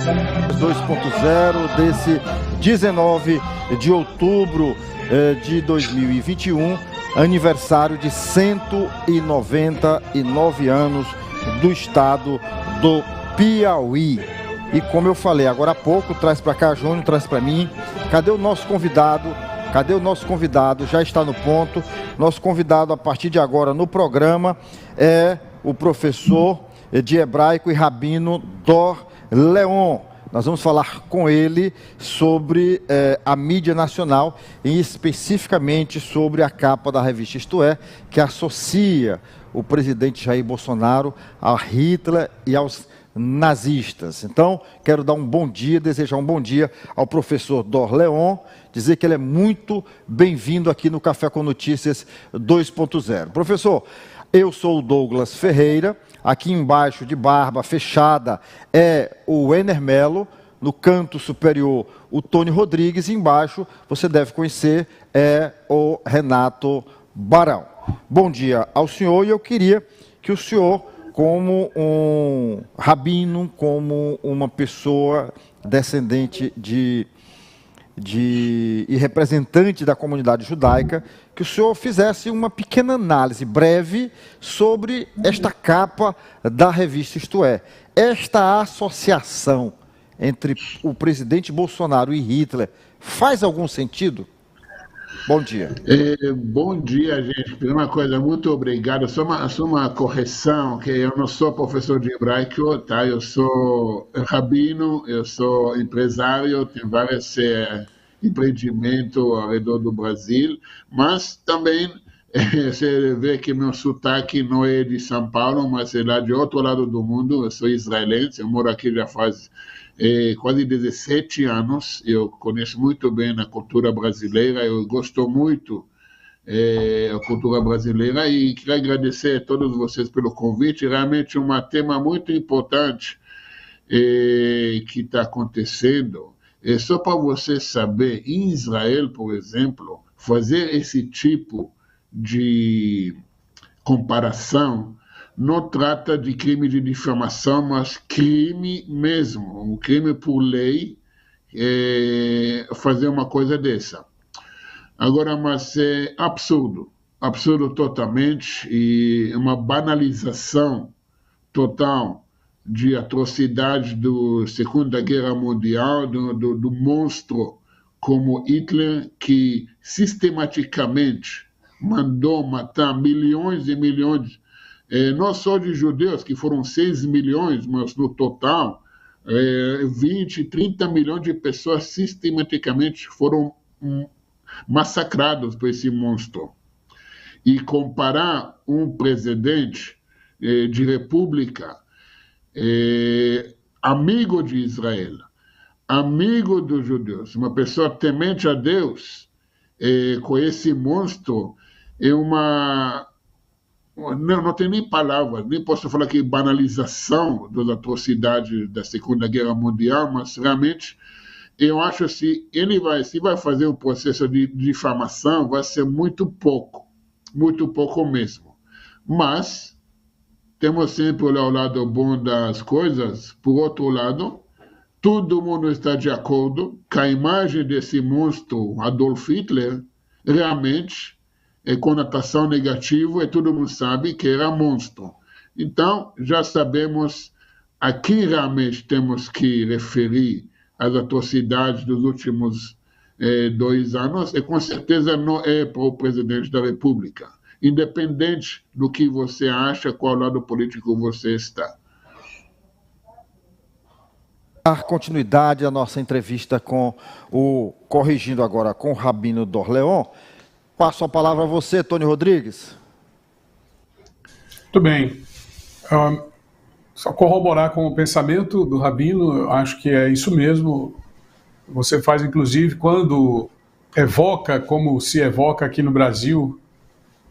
2.0 desse 19 de outubro de 2021, aniversário de 199 anos do estado do Piauí. E como eu falei agora há pouco, traz para cá, Júnior, traz para mim. Cadê o nosso convidado? Cadê o nosso convidado? Já está no ponto. Nosso convidado a partir de agora no programa é o professor de hebraico e rabino Dor Leon. Nós vamos falar com ele sobre a mídia nacional e especificamente sobre a capa da revista Isto É, que associa o presidente Jair Bolsonaro a Hitler e aos nazistas. Então, quero dar um bom dia, desejar um bom dia ao professor Dor Leon, dizer que ele é muito bem-vindo aqui no Café com Notícias 2.0. Professor, eu sou o Douglas Ferreira, aqui embaixo de barba fechada é o Ener Melo, no canto superior o Tony Rodrigues, e embaixo você deve conhecer é o Renato Barão. Bom dia ao senhor, e eu queria que o senhor, como um rabino, como uma pessoa descendente e representante da comunidade judaica, que o senhor fizesse uma pequena análise breve sobre esta capa da revista Isto É. Esta associação entre o presidente Bolsonaro e Hitler faz algum sentido? Bom dia. Bom dia, gente. Primeira coisa, muito obrigado. Só uma correção, que eu não sou professor de hebraico, tá? Eu sou rabino, eu sou empresário, tenho vários empreendimentos ao redor do Brasil, mas também você vê que meu sotaque não é de São Paulo, mas é lá de outro lado do mundo. Eu sou israelense, eu moro aqui já faz quase 17 anos, eu conheço muito bem a cultura brasileira, eu gosto muito da cultura brasileira e queria agradecer a todos vocês pelo convite. Realmente um tema muito importante que está acontecendo. Só para você saber, em Israel, por exemplo, fazer esse tipo de comparação não trata de crime de difamação, mas crime mesmo, um crime por lei, fazer uma coisa dessa. Agora, mas é absurdo totalmente, e uma banalização total de atrocidades da Segunda Guerra Mundial, do monstro como Hitler, que sistematicamente mandou matar milhões e milhões, não só de judeus, que foram 6 milhões, mas no total, 20, 30 milhões de pessoas sistematicamente foram massacrados por esse monstro. E comparar um presidente de república, amigo de Israel, amigo dos judeus, uma pessoa temente a Deus, com esse monstro, não tem nem palavras, nem posso falar que banalização das atrocidades da Segunda Guerra Mundial, mas realmente eu acho que se vai fazer um processo de difamação, vai ser muito pouco mesmo. Mas temos sempre o lado bom das coisas. Por outro lado, todo mundo está de acordo que a imagem desse monstro Adolf Hitler realmente é conotação negativa, e todo mundo sabe que era monstro. Então, já sabemos a quem realmente temos que referir as atrocidades dos últimos 2 anos, e com certeza não é para o presidente da República, independente do que você acha, qual lado político você está. Dar continuidade à nossa entrevista corrigindo agora com o rabino Dor Leon, passo a palavra a você, Tony Rodrigues. Muito bem. Só corroborar com o pensamento do rabino, eu acho que é isso mesmo. Você faz, inclusive, quando evoca, como se evoca aqui no Brasil,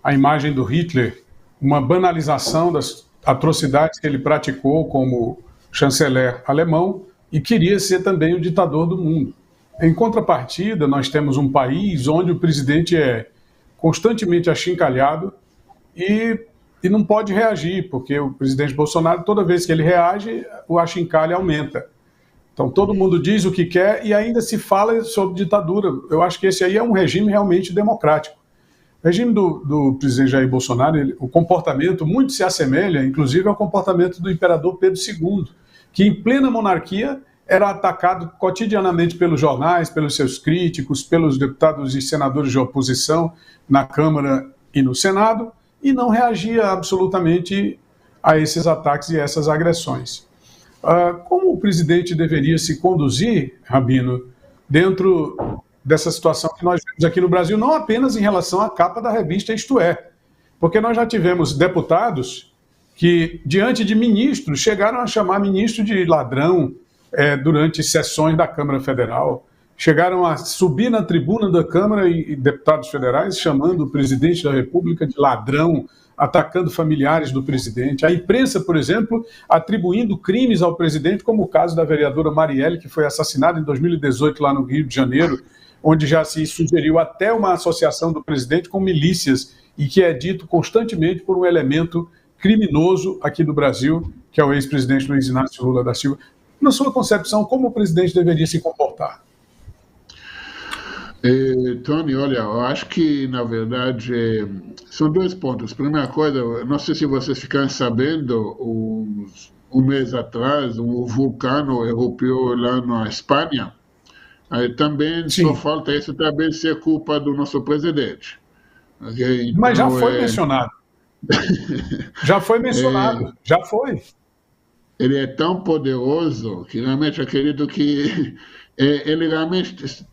a imagem do Hitler, uma banalização das atrocidades que ele praticou como chanceler alemão e queria ser também o ditador do mundo. Em contrapartida, nós temos um país onde o presidente é constantemente achincalhado e não pode reagir, porque o presidente Bolsonaro, toda vez que ele reage, o achincalhe aumenta. Então, todo mundo diz o que quer e ainda se fala sobre ditadura. Eu acho que esse aí é um regime realmente democrático. O regime do presidente Jair Bolsonaro, o comportamento muito se assemelha, inclusive, ao comportamento do imperador Pedro II, que em plena monarquia era atacado cotidianamente pelos jornais, pelos seus críticos, pelos deputados e senadores de oposição na Câmara e no Senado, e não reagia absolutamente a esses ataques e essas agressões. Como o presidente deveria se conduzir, Rabino, dentro dessa situação que nós vemos aqui no Brasil, não apenas em relação à capa da revista Isto É, porque nós já tivemos deputados que, diante de ministros, chegaram a chamar ministro de ladrão durante sessões da Câmara Federal, chegaram a subir na tribuna da Câmara e deputados federais chamando o presidente da República de ladrão, atacando familiares do presidente. A imprensa, por exemplo, atribuindo crimes ao presidente, como o caso da vereadora Marielle, que foi assassinada em 2018 lá no Rio de Janeiro, onde já se sugeriu até uma associação do presidente com milícias, e que é dito constantemente por um elemento criminoso aqui do Brasil, que é o ex-presidente Luiz Inácio Lula da Silva. Na sua concepção, como o presidente deveria se comportar? Tony, olha, eu acho que, na verdade, são dois pontos. Primeira coisa, não sei se vocês ficaram sabendo, um mês atrás, um vulcão erupeu lá na Espanha. Aí também Sim. só falta isso também ser culpa do nosso presidente. Okay? Então, mas já foi mencionado. Já foi mencionado, já foi. Ele é tão poderoso que realmente acredito que ele realmente...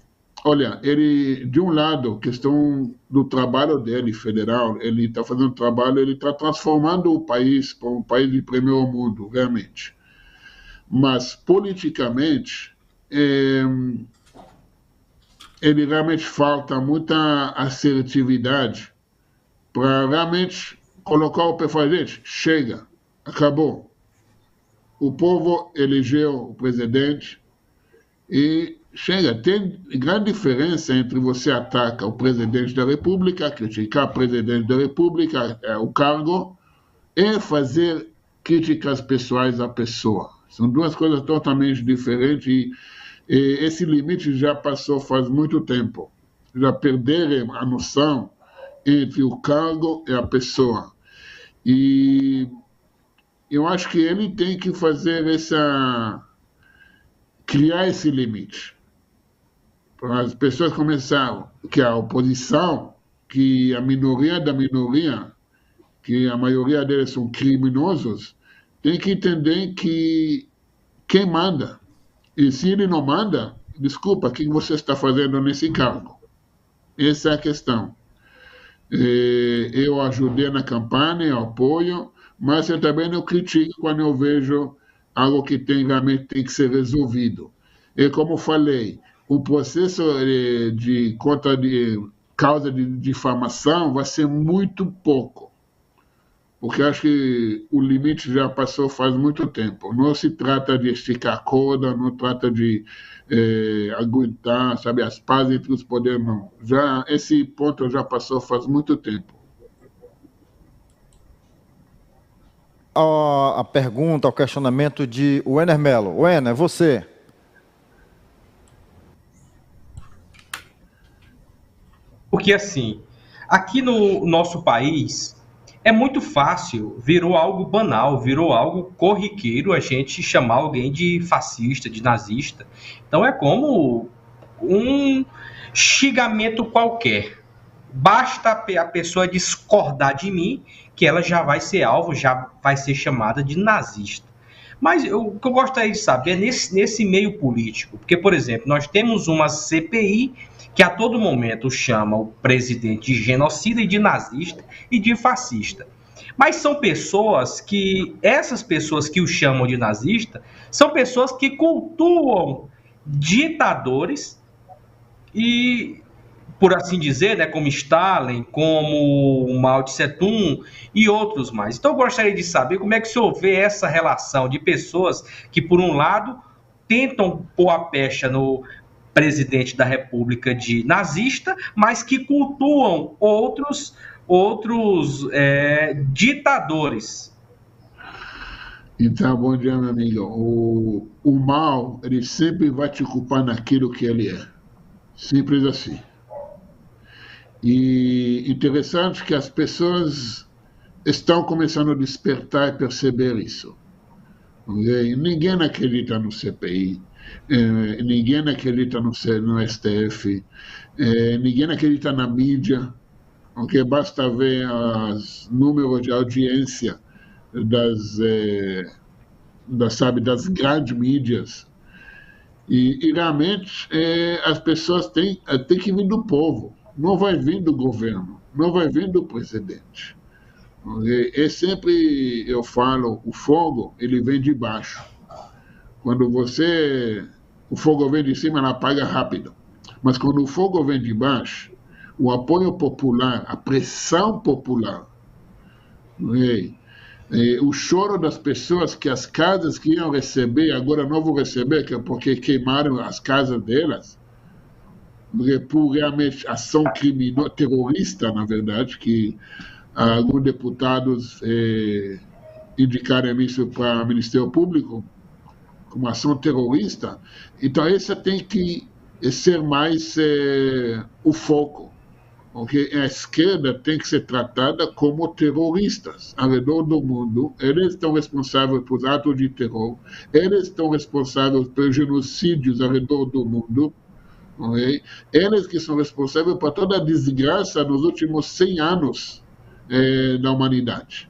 Olha, ele, de um lado, questão do trabalho dele, federal, ele está fazendo trabalho, ele está transformando o país para um país de primeiro mundo, realmente. Mas, politicamente, ele realmente falta muita assertividade para realmente colocar o pessoal, gente, chega, acabou. O povo elegeu o presidente e chega. Tem grande diferença entre você atacar o presidente da República, criticar o presidente da República, o cargo, e fazer críticas pessoais à pessoa. São duas coisas totalmente diferentes e esse limite já passou faz muito tempo. Já perderam a noção entre o cargo e a pessoa. E eu acho que ele tem que fazer criar esse limite. As pessoas começaram, que a oposição, que a minoria da minoria, que a maioria deles são criminosos, tem que entender que quem manda. E se ele não manda, desculpa, o que você está fazendo nesse cargo? Essa é a questão. Eu ajudei na campanha, eu apoio, mas eu também não critico quando eu vejo algo que realmente tem que ser resolvido. E como falei, o processo de causa de difamação vai ser muito pouco, porque acho que o limite já passou faz muito tempo. Não se trata de esticar a corda, não trata de aguentar, sabe, as pazes entre os poderes, não. Esse ponto já passou faz muito tempo. A pergunta, o questionamento de Wenner Mello. Wenner, você. Porque, assim, aqui no nosso país, é muito fácil, virou algo banal, virou algo corriqueiro a gente chamar alguém de fascista, de nazista. Então, é como um xingamento qualquer. Basta a pessoa discordar de mim, que ela já vai ser alvo, já vai ser chamada de nazista. Mas o que eu gostaria de saber é nesse meio político. Porque, por exemplo, nós temos uma CPI que a todo momento chama o presidente de genocida e de nazista e de fascista. Mas são essas pessoas que o chamam de nazista, são pessoas que cultuam ditadores e, por assim dizer, né, como Stalin, como Mao Tse-tung e outros mais. Então eu gostaria de saber como é que o senhor vê essa relação de pessoas que, por um lado, tentam pôr a pecha no presidente da República de nazista, mas que cultuam outros ditadores. Então, bom dia, meu amigo. O mal, ele sempre vai te culpar naquilo que ele é. Simples assim. E interessante que as pessoas estão começando a despertar e perceber isso. Okay? Ninguém acredita no CPI, ninguém acredita no STF, ninguém acredita na mídia, okay? Basta ver os números de audiência das grandes mídias. E realmente as pessoas têm que vir do povo, não vai vir do governo, não vai vir do presidente. É sempre, eu falo, o fogo, ele vem de baixo. Quando o fogo vem de cima, ela apaga rápido. Mas quando o fogo vem de baixo, o apoio popular, a pressão popular, o choro das pessoas que as casas que iam receber, agora não vão receber, porque queimaram as casas delas, por realmente ação criminosa, terrorista, na verdade, que alguns deputados indicaram isso para o Ministério Público como ação terrorista. Então, esse tem que ser mais o foco, porque a esquerda tem que ser tratada como terroristas ao redor do mundo. Eles estão responsáveis por atos de terror, eles estão responsáveis por genocídios ao redor do mundo. Okay? Eles que são responsáveis por toda a desgraça nos últimos 100 anos da humanidade.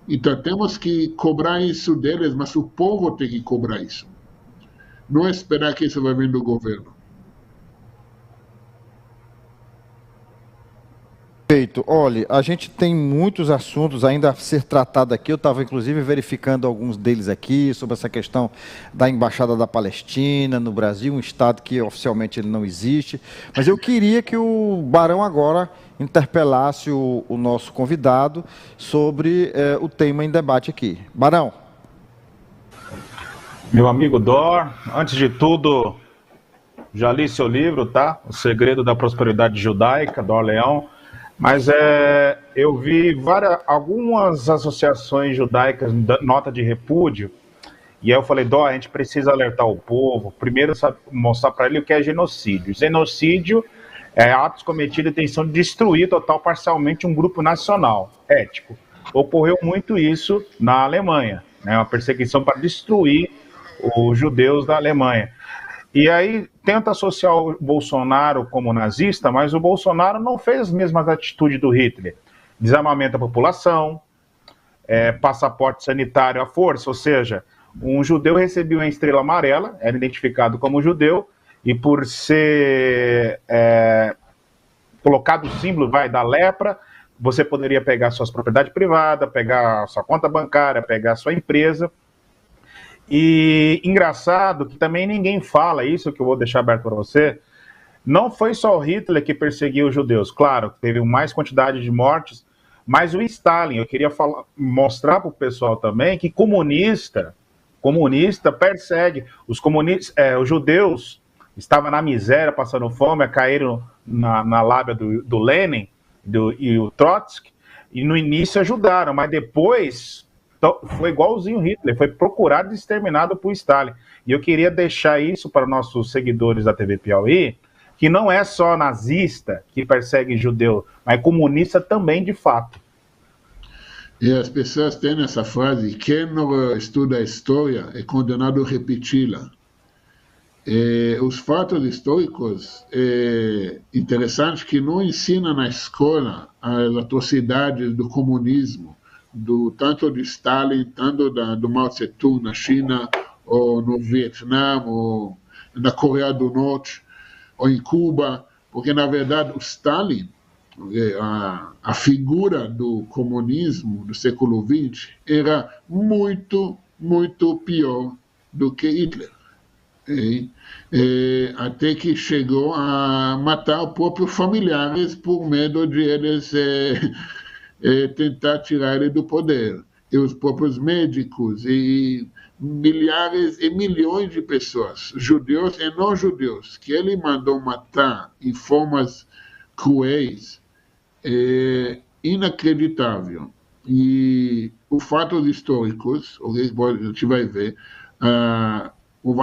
Então temos que cobrar isso deles, mas o povo tem que cobrar isso. Não esperar que isso vai vir do governo. Perfeito. Olha, a gente tem muitos assuntos ainda a ser tratado aqui. Eu estava, inclusive, verificando alguns deles aqui, sobre essa questão da Embaixada da Palestina no Brasil, um estado que oficialmente ele não existe. Mas eu queria que o Barão agora interpelasse o nosso convidado sobre o tema em debate aqui. Barão. Meu amigo Dor, antes de tudo, já li seu livro, tá? O Segredo da Prosperidade Judaica, Dor Leão. Mas eu vi algumas associações judaicas nota de repúdio, e aí eu falei, Dó, a gente precisa alertar o povo, primeiro mostrar para ele o que é genocídio. Genocídio é atos cometidos em intenção de destruir total parcialmente um grupo nacional, étnico. Ocorreu muito isso na Alemanha, né, uma perseguição para destruir os judeus da Alemanha. E aí tenta associar o Bolsonaro como nazista, mas o Bolsonaro não fez as mesmas atitudes do Hitler. Desarmamento da população, passaporte sanitário à força, ou seja, um judeu recebia uma estrela amarela, era identificado como judeu, e por ser colocado o símbolo da lepra, você poderia pegar suas propriedades privadas, pegar sua conta bancária, pegar sua empresa. E engraçado que também ninguém fala isso, que eu vou deixar aberto para você, não foi só o Hitler que perseguiu os judeus, claro, teve mais quantidade de mortes, mas o Stalin, eu queria mostrar para o pessoal também que comunista persegue, os judeus estavam na miséria, passando fome, caíram na lábia do Lenin e o Trotsky, e no início ajudaram, mas depois foi igualzinho Hitler, foi procurado e exterminado por Stalin. E eu queria deixar isso para nossos seguidores da TV Piauí, que não é só nazista que persegue judeu, mas comunista também, de fato. E as pessoas têm essa frase, quem não estuda a história é condenado a repeti-la. Os fatos históricos, interessante que não ensinam na escola as atrocidades do comunismo, tanto de Stalin, tanto do Mao Tse-tung na China, ou no Vietnã, ou na Coreia do Norte, ou em Cuba, porque, na verdade, o Stalin, a figura do comunismo do século XX, era muito, muito pior do que Hitler. Até que chegou a matar os próprios familiares por medo de eles tentar tirar ele do poder. E os próprios médicos, e milhares e milhões de pessoas, judeus e não judeus, que ele mandou matar em formas cruéis, inacreditável. E os fatos históricos, a gente vai ver, o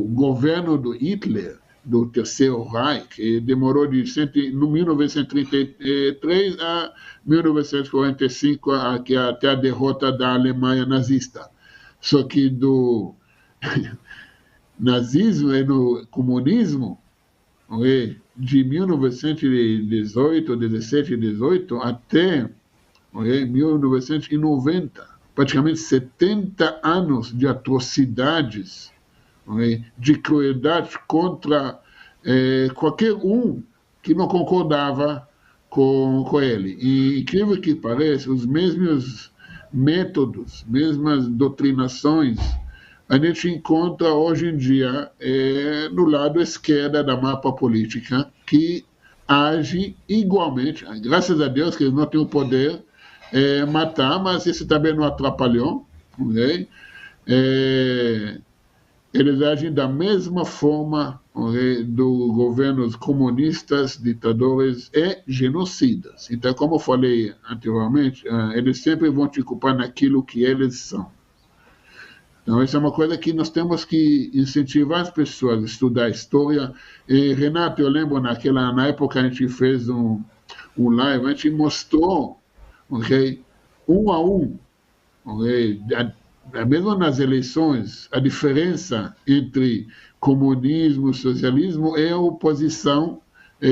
governo do Hitler, do Terceiro Reich, demorou de 1933 a 1945, até a derrota da Alemanha nazista. Só que do nazismo e do comunismo, de 1918, 17 e 18 até 1990, praticamente 70 anos de atrocidades, de crueldade contra qualquer um que não concordava com ele. E, incrível que pareça, os mesmos métodos, mesmas doutrinações, a gente encontra hoje em dia no lado esquerdo da mapa política, que age igualmente. Graças a Deus que eles não têm o poder matar, mas isso também não atrapalhou. Eles agem da mesma forma dos governos comunistas, ditadores e genocidas. Então, como eu falei anteriormente, eles sempre vão te culpar naquilo que eles são. Então, isso é uma coisa que nós temos que incentivar as pessoas a estudar a história. E, Renato, eu lembro na época a gente fez um live, a gente mostrou, um a um, mesmo nas eleições, a diferença entre comunismo e socialismo é a oposição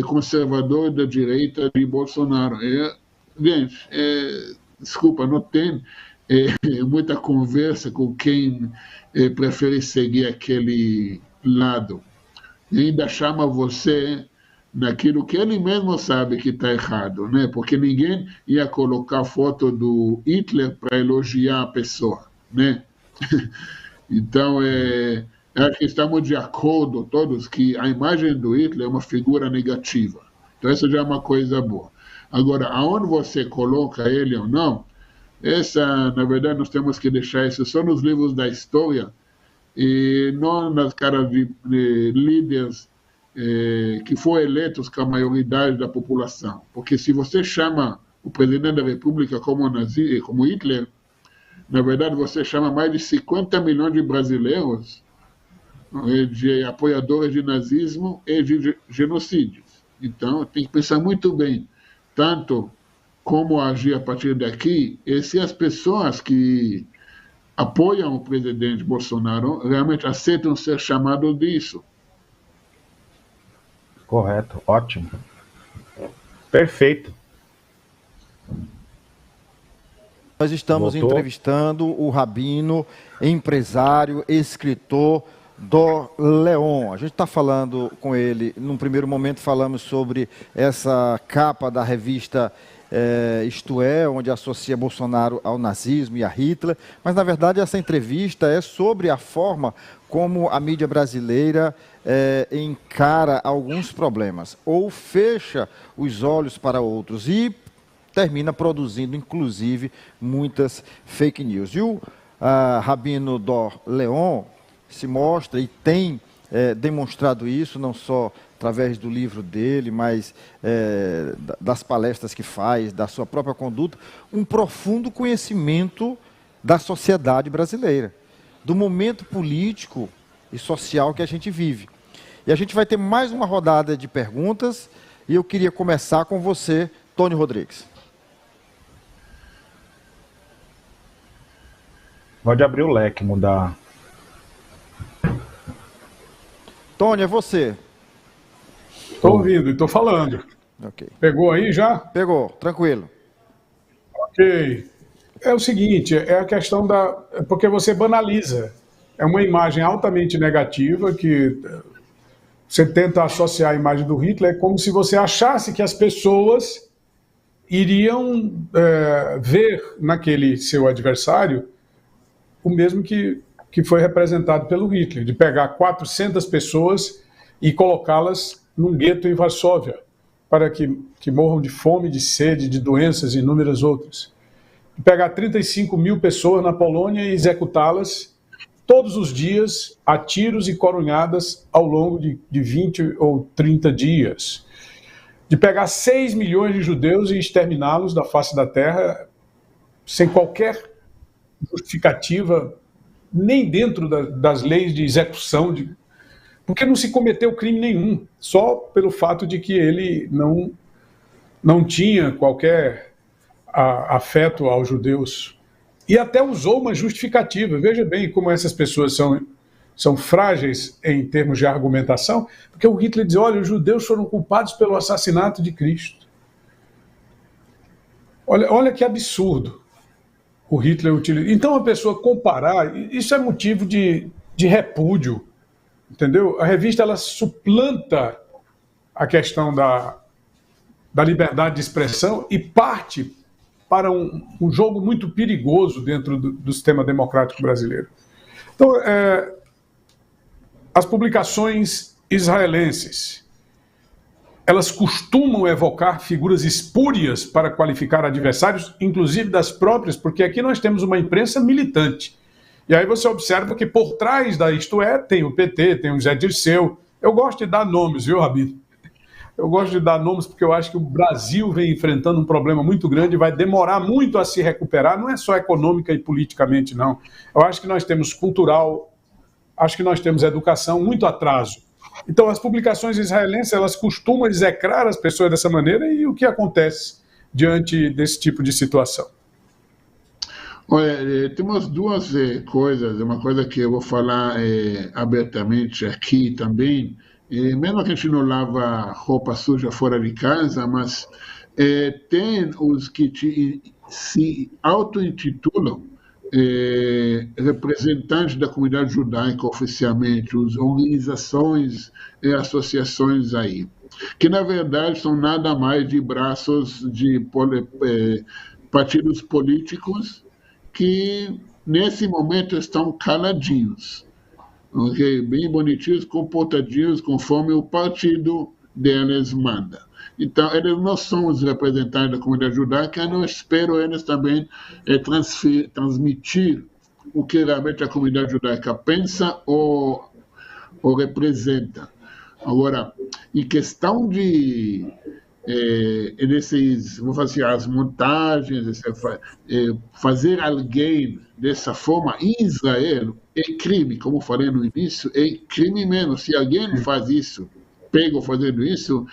conservadora da direita de Bolsonaro. Gente, desculpa, não tem muita conversa com quem prefere seguir aquele lado. E ainda chama você naquilo que ele mesmo sabe que está errado, né? Porque ninguém ia colocar foto do Hitler para elogiar a pessoa, né? Então, acho que estamos de acordo todos que a imagem do Hitler é uma figura negativa. Então, isso já é uma coisa boa. Agora, aonde você coloca ele ou não, na verdade, nós temos que deixar isso só nos livros da história e não nas caras de líderes que foram eleitos com a maioridade da população. Porque se você chama o presidente da República como Hitler, na verdade, você chama mais de 50 milhões de brasileiros de apoiadores de nazismo e de genocídios. Então, tem que pensar muito bem, tanto como agir a partir daqui, e se as pessoas que apoiam o presidente Bolsonaro realmente aceitam ser chamados disso. Correto, ótimo. Perfeito. Nós estamos entrevistando o rabino, empresário, escritor Dor Leon. A gente está falando com ele, num primeiro momento falamos sobre essa capa da revista Isto É, onde associa Bolsonaro ao nazismo e a Hitler, mas na verdade essa entrevista é sobre a forma como a mídia brasileira encara alguns problemas, ou fecha os olhos para outros e termina produzindo, inclusive, muitas fake news. E o rabino Dor Leon se mostra e tem demonstrado isso, não só através do livro dele, mas das palestras que faz, da sua própria conduta, um profundo conhecimento da sociedade brasileira, do momento político e social que a gente vive. E a gente vai ter mais uma rodada de perguntas, e eu queria começar com você, Tony Rodrigues. Pode abrir o leque, mudar. Tony, é você. Estou ouvindo e estou falando. Okay. Pegou aí já? Pegou, tranquilo. Ok. É o seguinte, é a questão porque você banaliza. É uma imagem altamente negativa que você tenta associar a imagem do Hitler como se você achasse que as pessoas iriam ver naquele seu adversário o mesmo que foi representado pelo Hitler, de pegar 400 pessoas e colocá-las num gueto em Varsóvia, para que morram de fome, de sede, de doenças e inúmeras outras. De pegar 35 mil pessoas na Polônia e executá-las todos os dias, a tiros e coronhadas ao longo de 20 ou 30 dias. De pegar 6 milhões de judeus e exterminá-los da face da terra sem qualquer justificativa, nem dentro das leis de execução, porque não se cometeu crime nenhum, só pelo fato de que ele não tinha qualquer afeto aos judeus. E até usou uma justificativa. Veja bem como essas pessoas são frágeis em termos de argumentação, porque o Hitler diz, olha, os judeus foram culpados pelo assassinato de Cristo. Olha que absurdo o Hitler utiliza. Então a pessoa comparar, isso é motivo de repúdio, entendeu? A revista ela suplanta a questão da liberdade de expressão e parte para um jogo muito perigoso dentro do sistema democrático brasileiro. Então, as publicações israelenses, elas costumam evocar figuras espúrias para qualificar adversários, inclusive das próprias, porque aqui nós temos uma imprensa militante. E aí você observa que por trás da Isto É, tem o PT, tem o Zé Dirceu. Eu gosto de dar nomes, viu, Rabino? Eu gosto de dar nomes porque eu acho que o Brasil vem enfrentando um problema muito grande e vai demorar muito a se recuperar, não é só econômica e politicamente, não. Eu acho que nós temos cultural, acho que nós temos educação, muito atraso. Então, as publicações israelenses, elas costumam execrar as pessoas dessa maneira, e o que acontece diante desse tipo de situação? Olha, temos duas coisas, uma coisa que eu vou falar abertamente aqui também, mesmo que a gente não lava roupa suja fora de casa, mas tem os que se auto-intitulam representantes da comunidade judaica oficialmente, as organizações e associações aí, que na verdade são nada mais de braços de partidos políticos que nesse momento estão caladinhos, okay? Bem bonitinhos, comportadinhos, conforme o partido deles manda. Então, eles não são os representantes da comunidade judaica, eu não espero eles também transmitir o que realmente a comunidade judaica pensa ou representa. Agora, em questão de vou fazer as montagens, fazer alguém dessa forma, em Israel, é crime, como falei no início, é crime mesmo. Se alguém faz isso, pego fazendo isso,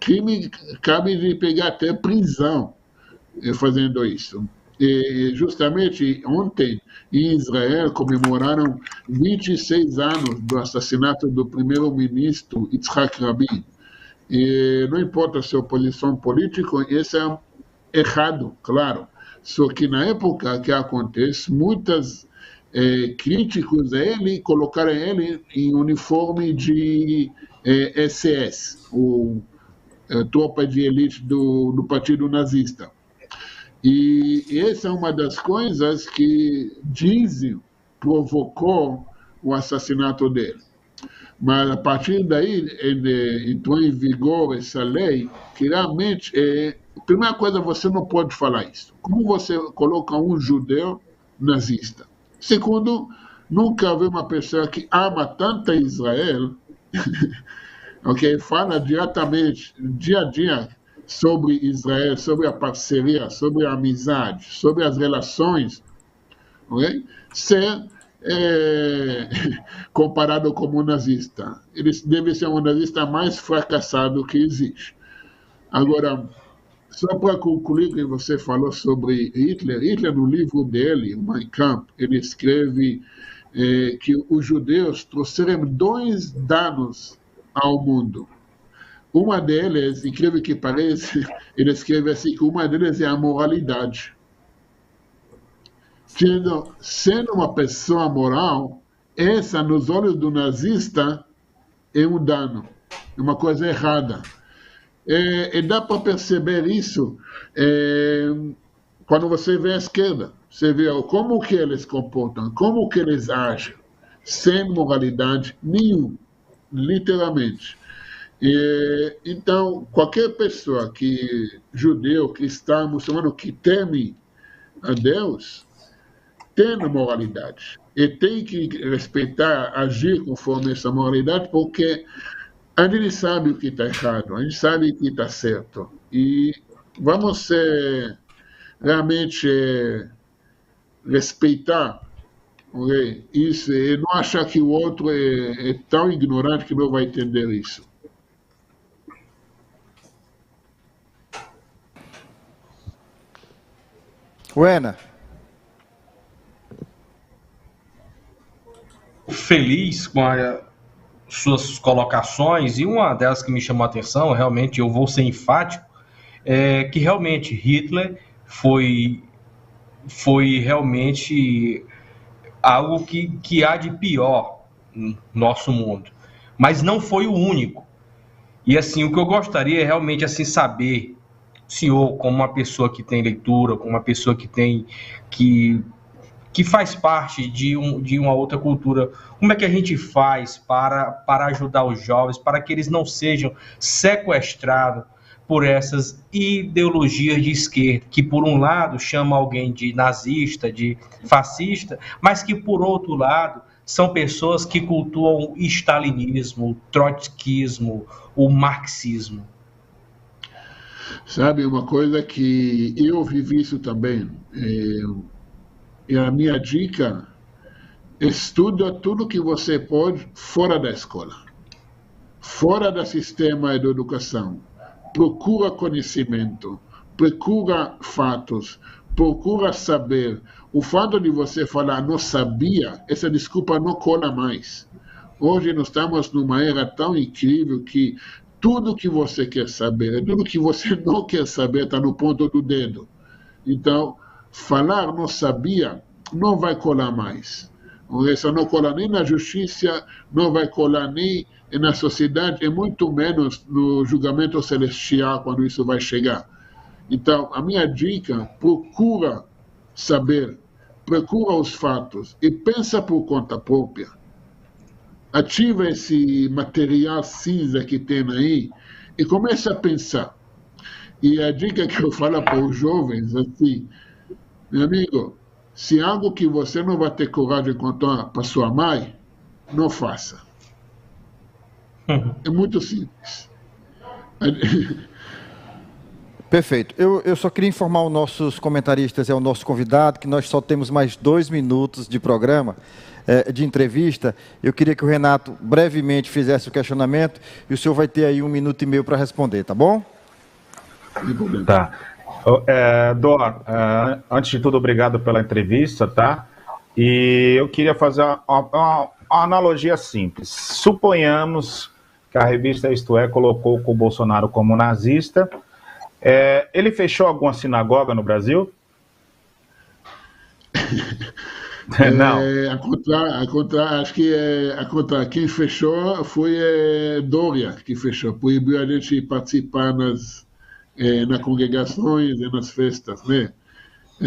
crime cabe de pegar até prisão fazendo isso. Justamente ontem, em Israel, comemoraram 26 anos do assassinato do primeiro-ministro Yitzhak Rabin. Não importa a sua posição política, isso é errado, claro. Só que na época que acontece, muitos críticos a ele colocaram ele em uniforme de SS, ou tropa de elite do partido nazista. E essa é uma das coisas que dizem provocou o assassinato dele. Mas a partir daí entrou em vigor essa lei, que realmente primeira coisa, você não pode falar isso. Como você coloca um judeu nazista? Segundo, nunca vi uma pessoa que ama tanto Israel, okay, fala diretamente, dia a dia, sobre Israel, sobre a parceria, sobre a amizade, sobre as relações, okay, ser comparado como um nazista. Ele deve ser um nazista mais fracassado que existe. Agora, só para concluir que você falou sobre Hitler no livro dele, o Mein Kampf, ele escreve que os judeus trouxeram 2 danos ao mundo. Uma delas, incrível que pareça, ele escreve assim, que uma delas é a moralidade. Sendo uma pessoa moral, essa, nos olhos do nazista, é um dano, é uma coisa errada. E dá para perceber isso quando você vê a esquerda. Você vê como que eles se comportam, como que eles agem, sem moralidade nenhuma, literalmente. Então, qualquer pessoa judeu, cristão, muçulmano, que teme a Deus, tem a moralidade. E tem que respeitar, agir conforme essa moralidade, porque a gente sabe o que está errado, a gente sabe o que está certo. E vamos ser realmente respeitar, okay? Isso, e não achar que o outro é tão ignorante que não vai entender isso. Wena. Feliz com suas colocações, e uma delas que me chamou a atenção, realmente eu vou ser enfático, é que realmente Hitler foi realmente algo que há de pior no nosso mundo, mas não foi o único. E assim, o que eu gostaria é realmente assim saber, o senhor, como uma pessoa que tem leitura, como uma pessoa que faz parte de uma outra cultura, como é que a gente faz para ajudar os jovens, para que eles não sejam sequestrados por essas ideologias de esquerda, que por um lado chama alguém de nazista, de fascista, mas que por outro lado são pessoas que cultuam o stalinismo, o trotskismo, o marxismo. Sabe, uma coisa que eu vivi isso também, e a minha dica, estuda tudo que você pode fora da escola, fora do sistema de educação. Procura conhecimento, procura fatos, procura saber. O fato de você falar não sabia, essa desculpa não cola mais. Hoje nós estamos numa era tão incrível que tudo que você quer saber, tudo que você não quer saber está no ponto do dedo. Então, falar não sabia não vai colar mais. Isso não cola nem na justiça, não vai colar nem na sociedade, e muito menos no julgamento celestial, quando isso vai chegar. Então, a minha dica, procura saber, procura os fatos e pensa por conta própria. Ativa esse material cinza que tem aí e começa a pensar. E a dica que eu falo para os jovens, assim, meu amigo, se algo que você não vai ter coragem de contar para sua mãe, não faça. É muito simples. Perfeito. Eu só queria informar os nossos comentaristas e o nosso convidado que nós só temos mais 2 minutos de programa, de entrevista. Eu queria que o Renato brevemente fizesse o questionamento e o senhor vai ter aí 1 minuto e meio para responder, tá bom? Tá. Dor, antes de tudo, obrigado pela entrevista, tá? E eu queria fazer uma analogia simples. Suponhamos que a revista Isto É colocou o Bolsonaro como nazista. Ele fechou alguma sinagoga no Brasil? Não. Acho que quem fechou foi Dória, que fechou. Proibiu a gente participar nas congregações e nas festas, né?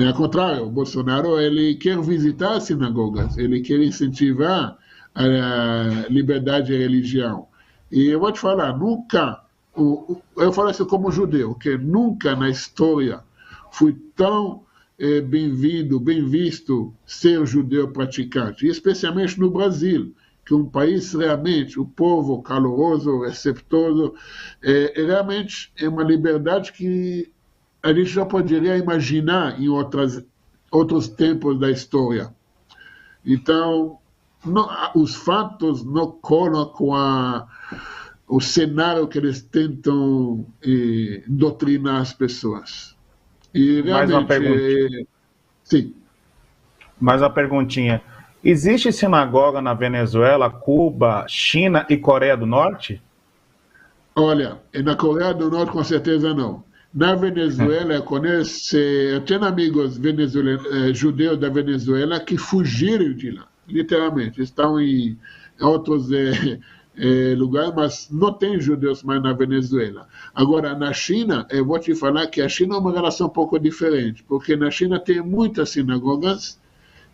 Ao contrário, o Bolsonaro ele quer visitar as sinagogas, ele quer incentivar a liberdade de religião. E eu vou te falar, nunca, eu falo isso como judeu, que nunca na história fui tão bem-vindo, bem visto ser judeu praticante, especialmente no Brasil, que é um país realmente, o povo caloroso, receptoso, realmente é uma liberdade que a gente já poderia imaginar em outros tempos da história. Então, os fatos não colam com o cenário que eles tentam doutrinar as pessoas. E realmente, mais uma perguntinha. Sim. Mais uma perguntinha. Existe sinagoga na Venezuela, Cuba, China e Coreia do Norte? Olha, na Coreia do Norte com certeza não. Na Venezuela, eu tenho amigos judeus da Venezuela que fugiram de lá, literalmente. Estão em outros lugares, mas não tem judeus mais na Venezuela. Agora, na China, eu vou te falar que a China é uma relação um pouco diferente, porque na China tem muitas sinagogas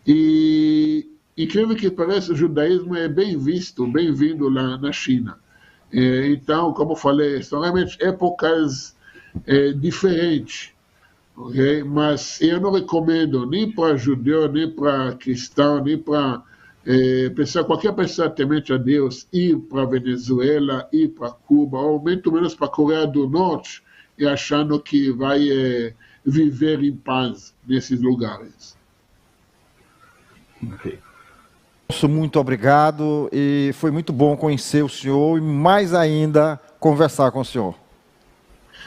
e, incrível que pareça, o judaísmo é bem visto, bem-vindo lá na China. Então, como eu falei, são realmente épocas diferentes, okay? Mas eu não recomendo nem para judeu, nem para cristão, nem para qualquer pessoa temente a Deus ir para a Venezuela, ir para Cuba, ou muito menos para a Coreia do Norte, e achando que vai viver em paz nesses lugares. Ok. Muito obrigado e foi muito bom conhecer o senhor e mais ainda conversar com o senhor.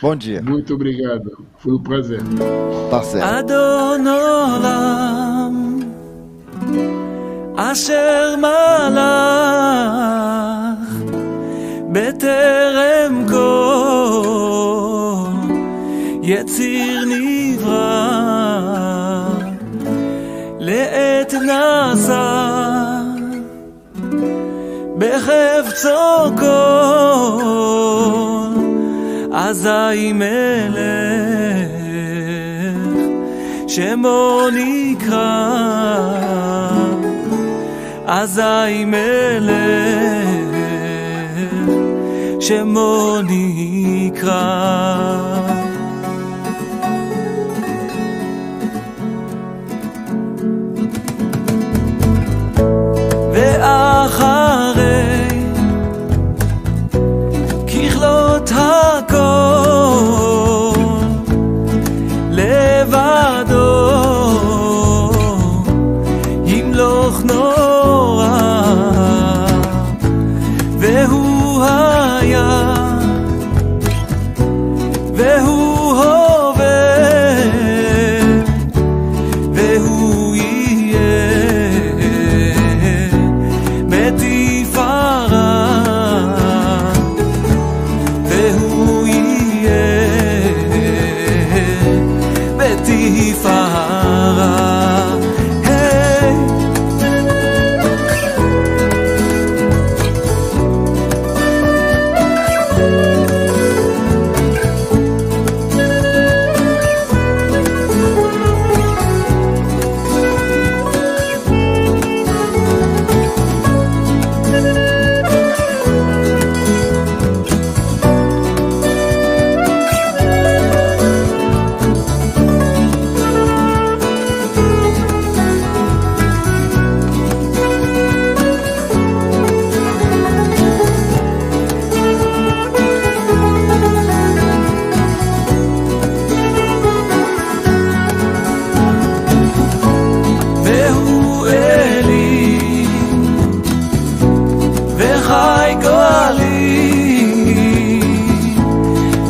Bom dia. Muito obrigado, foi um prazer. Tá certo. Adon Olam Asher Malach Beterem Kol Yetzir Nivra Le'et Nasa Bechevtzo Kol Azai Melech Shemo Nikra Azai Melech Shemo Nikra ואחרי ככלות הכל לבדו ימלוך נורא והוא היה והוא הווה והוא יהיה בתפארה והוא יהיה בתפארה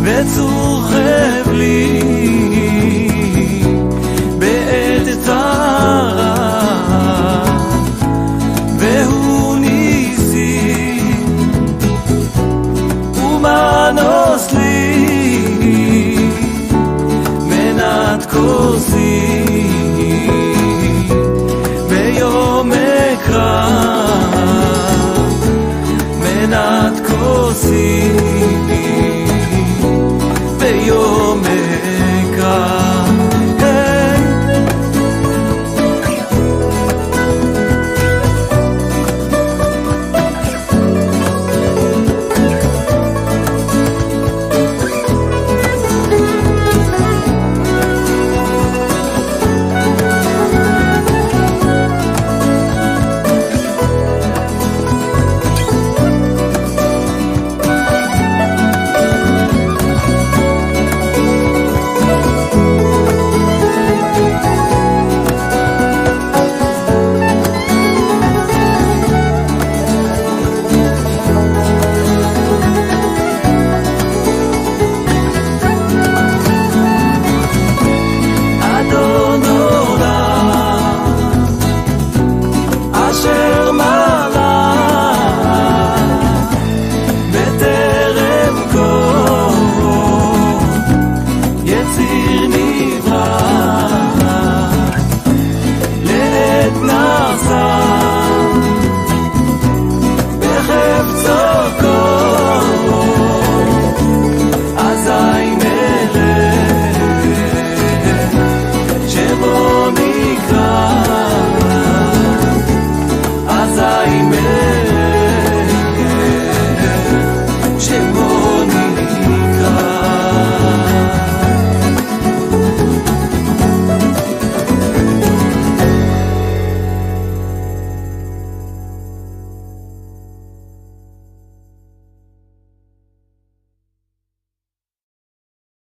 וצור חבלי בעת צרה והוא ניסי ומנוס לי מנת כוסי ביום אקרא מנת כוסי